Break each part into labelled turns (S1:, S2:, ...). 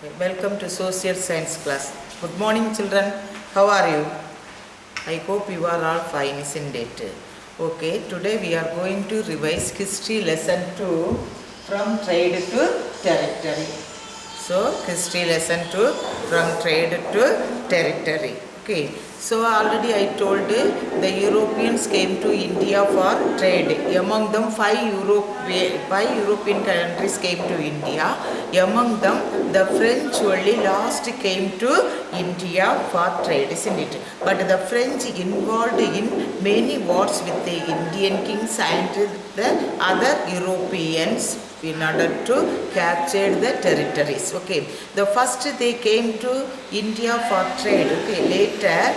S1: Okay, welcome to social science class. Good morning, children. How are you? I hope you are all fine, isn't it? Okay, today we are going to revise history lesson 2 from trade to territory. So, history lesson 2 from trade to territory. Okay, so already I told the Europeans came to India for trade. Among them, five European countries came to India. Among them, the French only last came to India for trade, isn't it? But the French involved in many wars with the Indian kings and the other Europeans in order to capture the territories. Okay, the first they came to India for trade. Okay, later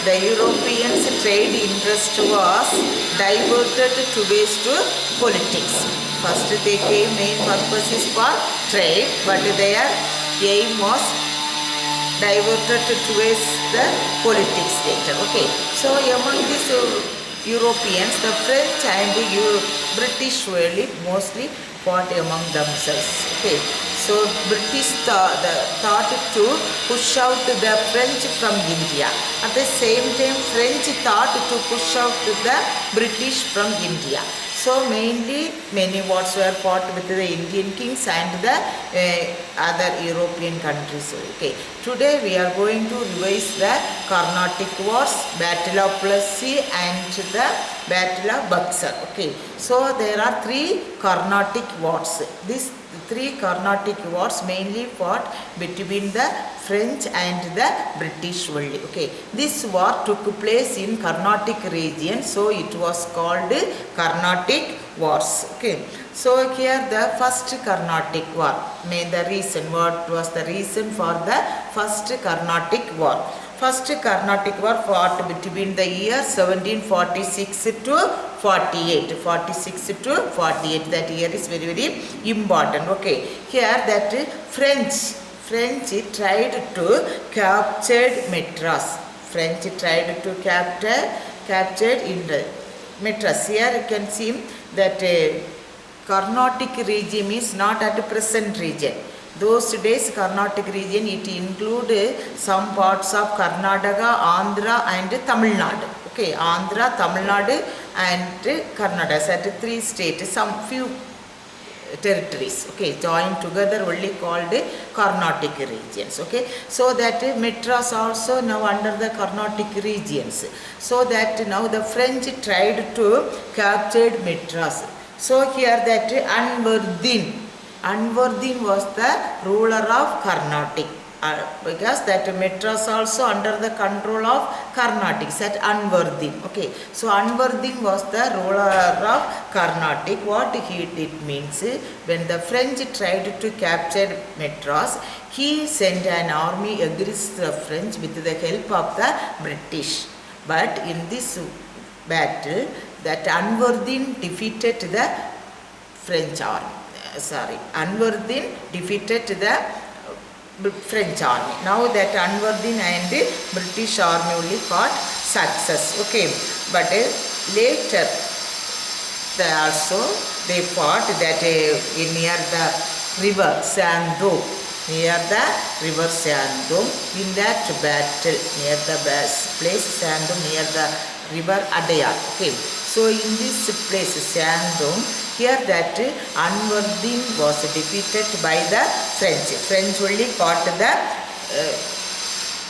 S1: the Europeans' trade interest was diverted towards to politics. First they came, main purpose is for trade, but their aim was diverted towards the politics later. Okay, so among these Europeans, the French and the British mostly fought among themselves. Okay, so British thought to push out the French from India. At the same time, French thought to push out the British from India. So mainly many wars were fought with the Indian kings and the other European countries. Okay, today we are going to revise the Carnatic Wars, Battle of Plassey and the Battle of Buxar. Okay, so there are three Carnatic Wars. These three Carnatic Wars mainly fought between the French and the British only. Okay, this war took place in Carnatic region, so it was called Carnatic Wars. Okay, so here the first Carnatic War. What was the reason for the first Carnatic War? First Carnatic War fought between the year 1746 to 48. 46 to 48. That year is very, very important. Okay. Here that French tried to capture Madras. French tried to capture Madras. Here you can see that Carnatic regime is not at present region. Those days Carnatic region, it include some parts of Karnataka, Andhra and Tamil Nadu. Okay, Andhra, Tamil Nadu and Karnataka, that three states, some few territories, okay, joined together only called Carnatic regions. Okay, so that Madras also now under the Carnatic regions. So that now the French tried to capture Madras. So here that Anwardin was the ruler of Carnatic. Because that Madras also under the control of Carnatic, that Anwardin. Okay, so Anwardin was the ruler of Carnatic. What he did means, when the French tried to capture Madras, he sent an army against the French with the help of the British. But in this battle, that Anwardin defeated the French army. Anwardin defeated the French army. Now that Anwardin and the British army only got success. Okay, but later they fought that near the river Sandom. Near the river Sandom, in that battle, near the place Sandom, near the river Adayar. Okay, so in this place Sandom, here that Anwardin was defeated by the French. French only got the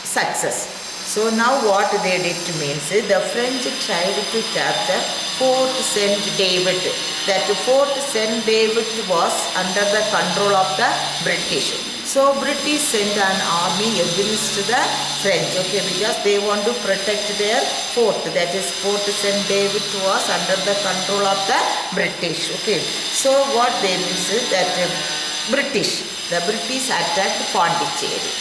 S1: success. So now what they did means, the French tried to capture Fort Saint David. That Fort Saint David was under the control of the British. So British sent an army against the French, okay, because they want to protect their fort. That is Fort Saint David was under the control of the British. Okay, so what they means is that the British attacked Pondicherry.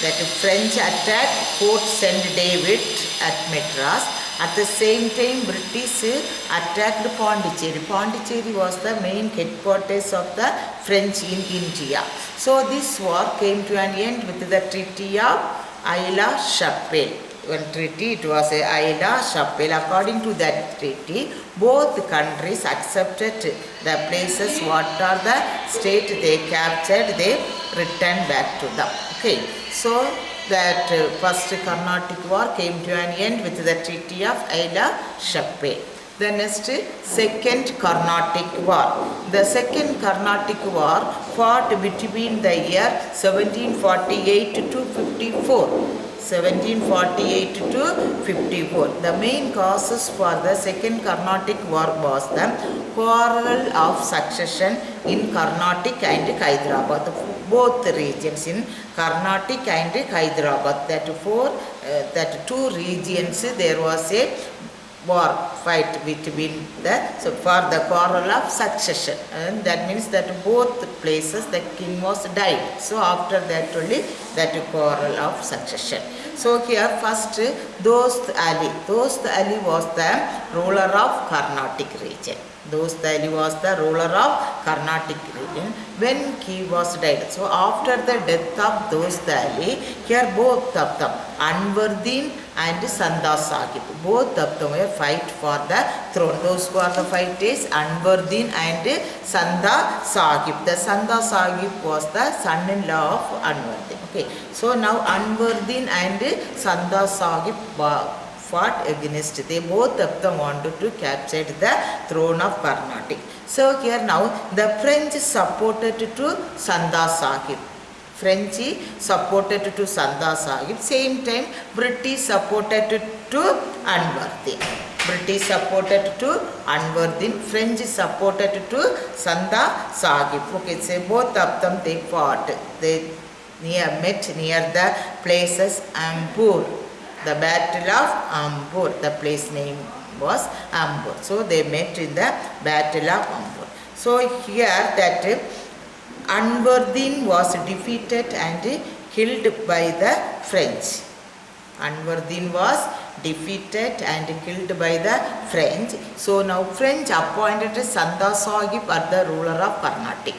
S1: That French attacked Fort Saint David at Madras. At the same time, British attacked Pondicherry. Pondicherry was the main headquarters of the French in India. So this war came to an end with the Treaty of Aix-la-Chapelle. One treaty, it was Aix-la-Chapelle. According to that treaty, both countries accepted the places what are the state they captured, they returned back to them. Okay, so that first Carnatic War came to an end with the Treaty of Aila-Shapé. The next, Second Carnatic War. The Second Carnatic War fought between the year 1748 to 54. 1748 to 54. The main causes for the Second Carnatic War was the quarrel of succession in Carnatic and Hyderabad. Both regions in Carnatic and Hyderabad, that two regions, there was a war fight between so for the quarrel of succession, and that means that both places the king was died, so after that only that quarrel of succession. So here first Dost Ali was the ruler of Carnatic region. Dost Ali was the ruler of Carnatic region when he was died. So after the death of Dost Ali, here both of them, Anwardin and Sanda Sahib, both of them were fight for the throne. Those who are the fighters, Anwardin and Sanda Sahib. The Sanda Sahib was the son-in-law of Anwardin. Okay, so now Anwardin and Sanda Sahib fought against. They both of them wanted to capture the throne of Carnatic. So here now the French supported to Sanda Sahib. French supported to Sanda Sahib. Same time British supported to Anwardin. British supported to Anwardin. French supported to Sanda Sahib. Okay, so both of them they fought. They met near the places Ampur. The Battle of Ampur. The place name was Ampur. So they met in the Battle of Ampur. So here that Anwardin was defeated and killed by the French. Anwardin was defeated and killed by the French. So now French appointed Sanda Sahib as the ruler of Carnatic.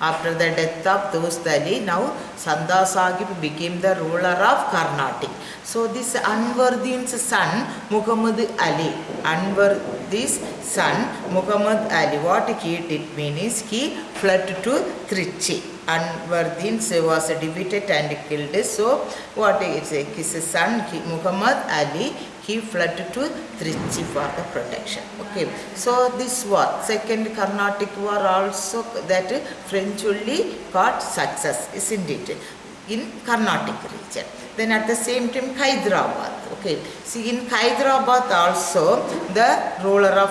S1: After the death of Dost Ali, now Sanda Sahib became the ruler of Carnatic. So this Anwardin's son Muhammad Ali, Anwardin's son Muhammad Ali, what he did mean is he fled to Trichy. Anwardin was defeated and killed. So what is his son Muhammad Ali, he fled to Trichy for the protection. Okay, so this war, Second Carnatic War, also that French only got success, isn't it, in Carnatic region. Then at the same time Hyderabad. Okay, see in Hyderabad also the ruler of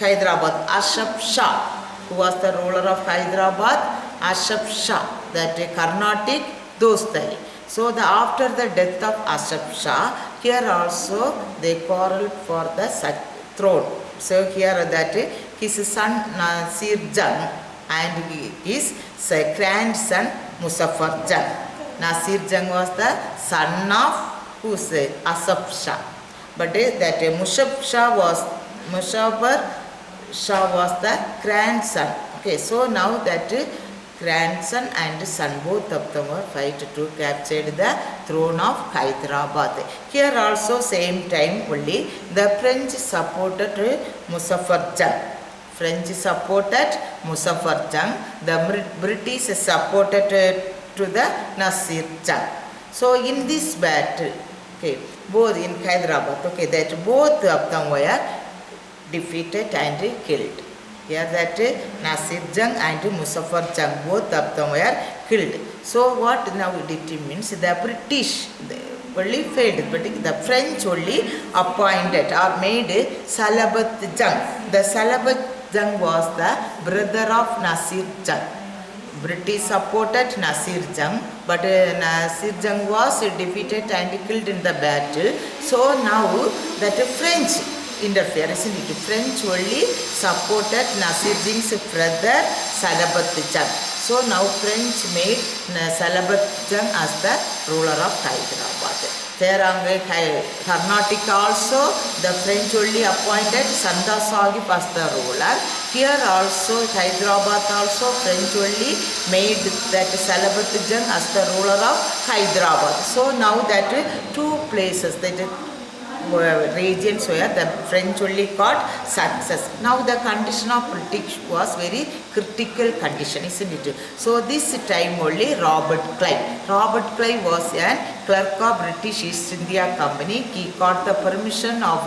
S1: Hyderabad, Ashaf Shah, who was the ruler of Hyderabad, Ashaf Shah, that Carnatic Dost Ali. So after the death of Ashaf Shah, here also they quarreled for the throne. So here that his son Nasir Jang and his grandson Muzaffar Jang. Nasir Jang was the son of Ashaf Shah, but that Muzaffar Shah was the grandson. Okay, so now that grandson and son, both of them were fight to capture the throne of Hyderabad. Here also same time only the French supported Muzaffar Jang. French supported Muzaffar Jang. The British supported to the Nasir Jang. So in this battle, okay, both in Hyderabad, okay, that both of them were defeated and killed. Here that Nasir Jang and Muzaffar Jang, both of them were killed. So what now it means, the British only failed, but the French only appointed or made Salabat Jang. The Salabat Jang was the brother of Nasir Jang. British supported Nasir Jang, but Nasir Jang was defeated and killed in the battle. So now that French interfere, isn't it? French only supported Nasir Jang's brother Salabat Jang. So now French made Salabat Jang as the ruler of Hyderabad. There Carnatic also the French only appointed Sanda Sahib as the ruler. Here also Hyderabad also French only made that Salabat Jang as the ruler of Hyderabad. So now that two places, that regions where the French only got success. Now the condition of British was very critical condition, isn't it? So this time only Robert Clive. Robert Clive was a clerk of British East India Company. He got the permission of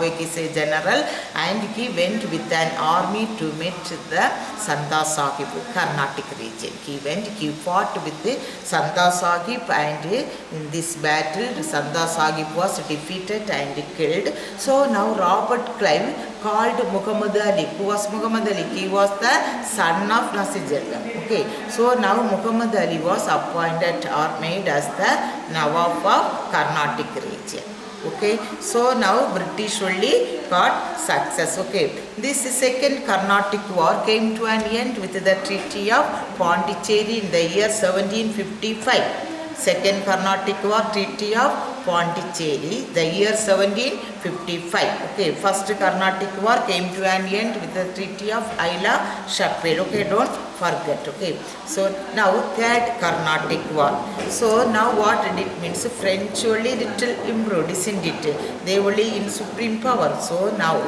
S1: general and he went with an army to meet the Santa Sahib, Carnatic region. He fought with the Santa Sahib, and in this battle Santa Sahib was defeated and killed. So now Robert Clive called Muhammad Ali. Who was Muhammad Ali? He was the son of Nasir. Okay, so now Muhammad Ali was appointed or made as the Nawab of Carnatic region. Okay, so now British only got success. Okay, this second Carnatic war came to an end with the Treaty of Pondicherry in the year 1755. Second Carnatic War, Treaty of Pondicherry, the year 1755. Okay, first Carnatic War came to an end with the Treaty of Aila Shakri. Okay, don't forget. Okay, so now third Carnatic War. So now what did it means? French only little improved, isn't it? They only in supreme power. So now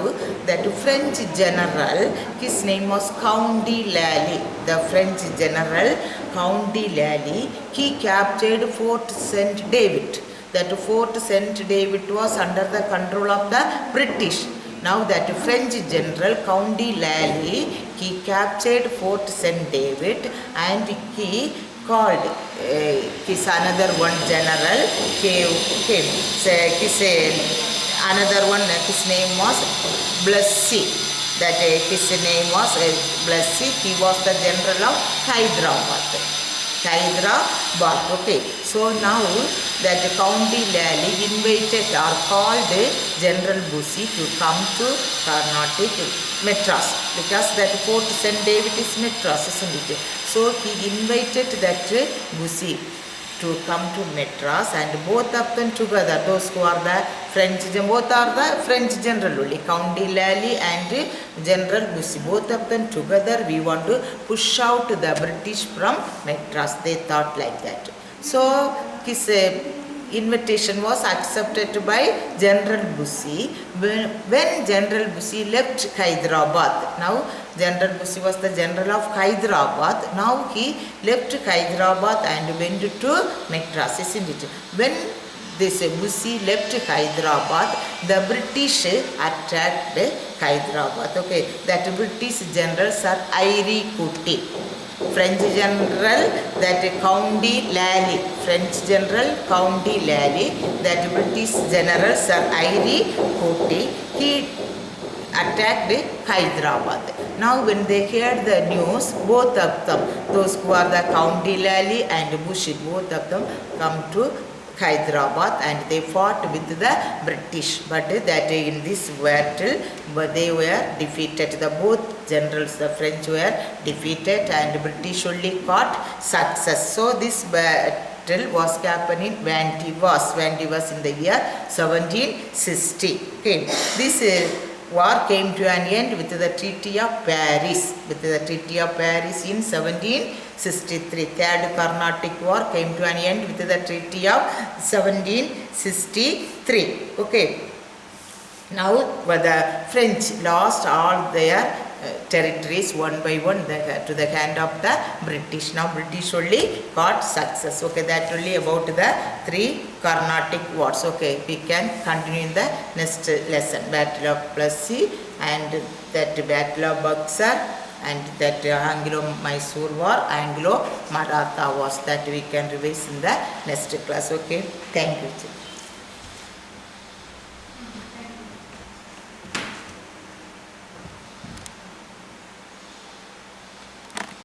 S1: that French general, his name was Count de Lally. The French general Count de Lally, he captured Fort St. David. That Fort St. David was under the control of the British. Now that French general Count de Lally, he captured Fort St. David and he called his another one general, another one, his name was Blessy. That his name was Blessy. He was the general of Hyderabad. Okay, so now that Count de Lally invited or called General Bussy to come to Carnatic, Madras, because that Fort St. David is Madras, isn't it? So he invited that Bussy to come to Madras, and both of them together, those who are the French, both are the French general only, Count de Lally and General Bussy, both of them together, we want to push out the British from Madras. They thought like that. So his invitation was accepted by General Bussy. When General Bussy left Hyderabad, now General Bussy was the general of Hyderabad. Now he left Hyderabad and went to Madras, isn't it? When this Bussy left Hyderabad, the British attacked Hyderabad. Okay, that British general Sir Eyre Coote. French general that Count de Lally, French general Count de Lally, that British general Sir Eyre Coote, he attacked Hyderabad. Now when they heard the news, both of them, those who are the Count de Lally and Bussy, both of them come to Hyderabad and they fought with the British, but that in this battle they were defeated. The both generals, the French were defeated and British only got success. So this battle was happened in Vantivas in the year 1760. Okay, this war came to an end with the Treaty of Paris. With the Treaty of Paris in 1763. Third Carnatic War came to an end with the Treaty of 1763. Okay. Now the French lost all their territories one by one to the hand of the British. Now British only got success. Okay, that only about the three Carnatic wars. Okay, we can continue in the next lesson. Battle of Plassey and that Battle of Buxar and that Anglo-Mysore War, Anglo-Maratha wars, that we can revise in the next class. Okay, thank you.